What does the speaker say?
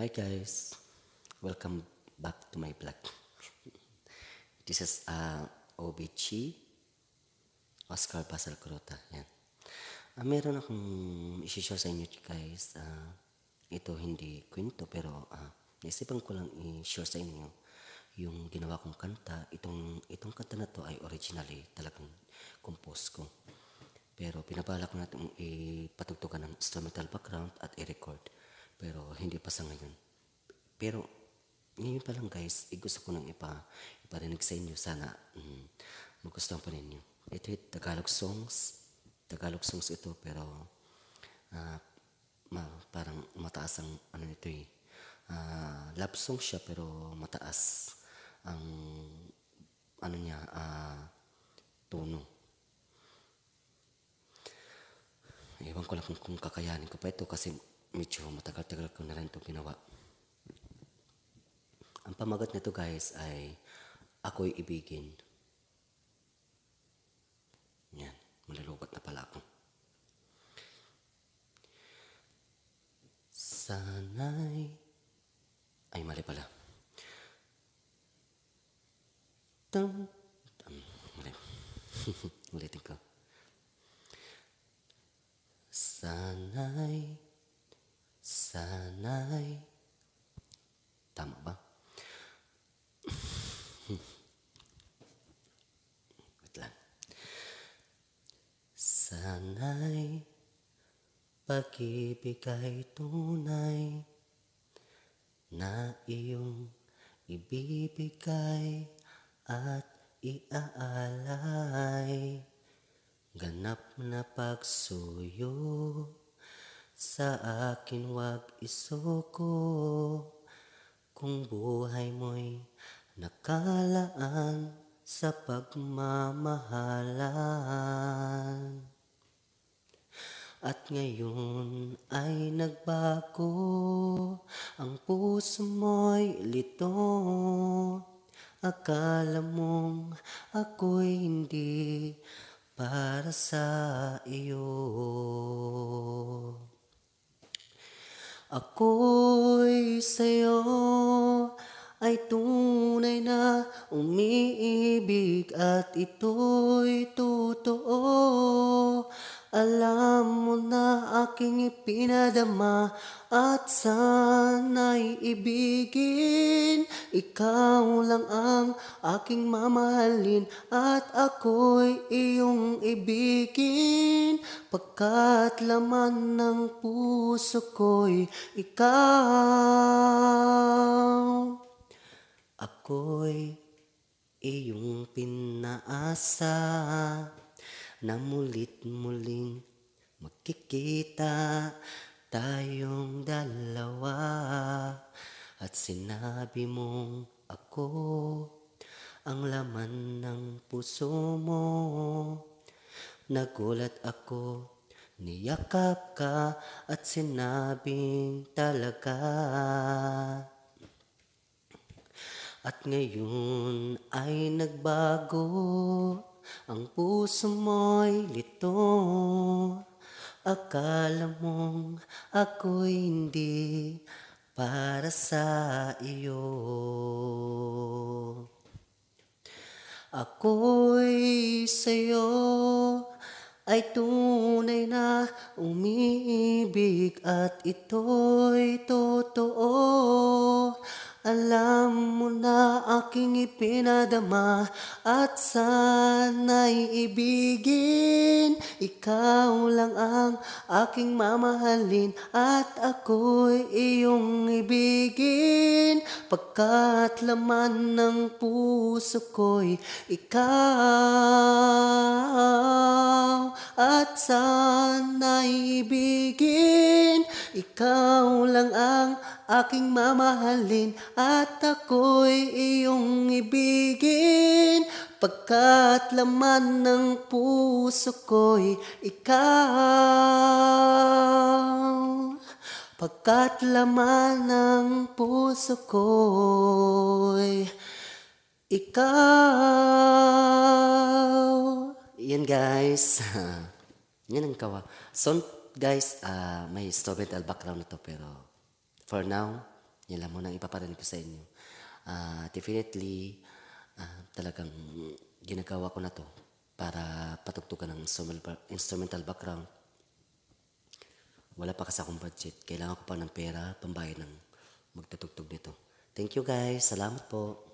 Hi guys, welcome back to my vlog. This is OBG, Oscar Basal Kurota. Yan. Meron akong i-share sa inyo guys. Ito hindi kwento pero naisipan ko lang i-share sa inyo yung ginawa kong kanta. Itong kanta na to ay originally talagang compose ko. Pero pinabala ko natin ipatugtugan ng instrumental background at i-record. Pero hindi pa sa ngayon. Pero ngayon pa lang guys, gusto ko nang iparinig sa inyo. Sana magustuhan pa ninyo. Ito yung Tagalog songs. Tagalog songs ito pero ah, parang mataas ang ano nito eh. Love song siya pero mataas ang ano niya, tono. Ewan ko lang kung kakayanin ko pa ito kasi medyo matagal-tagal ko na rin ito ginawa. Ang pamagat nito guys ay Ako'y Ibigin. Yan, malulubat na pala ako. Sana'y... Ay, mali pala. Mali. Ulitin ko. Sana'y... Tama ba? Wait lang. Sana'y pag-ibig ay tunay na iyong ibibigay at iaalay. Ganap na pagsuyo sa akin wag isuko. Kung buhay mo'y nakalaan sa pagmamahalan. At ngayon ay nagbago, ang puso mo'y lito. Akala mong ako'y hindi para sa iyo. Ako'y sa'yo ay tunay na umiibig at ito'y totoo. Alam mo na aking ipinadama at sana'y ibigin. Ikaw lang ang aking mamahalin at ako'y iyong ibigin. Pagkat laman ng puso ko'y ikaw. Ako'y iyong pinaasa na mulit muling magkikita tayong dalawa. At sinabi mong ako ang laman ng puso mo. Nagulat ako, niyakap ka at sinabing talaga. At ngayon ay nagbago, ang puso mo'y lito. Akala mong ako'y hindi para sa iyo. Ako'y sa'yo ay tunay na umiibig at ito'y totoo. Alam mo na aking ipinadama at sana'y ibigin. Ikaw lang ang aking mamahalin at ako'y iyong ibigin. Pagkat laman ng puso ko'y ikaw. At sana'y ibigin. Ikaw lang ang aking mamahalin at ako'y iyong ibigin. Pagkat laman ng puso ko'y ikaw. Pagkat laman ng puso ko'y ikaw. Yan guys. Yan ang song guys, may instrumental background na to pero for now, Yan lang muna ang ipaparinig ko sa inyo. Definitely, talagang ginagawa ko na to para patugtugan ng instrumental background. Wala pa kasi akong budget. Kailangan ko pa ng pera, pambayad ng magtutugtog nito. Thank you guys. Salamat po.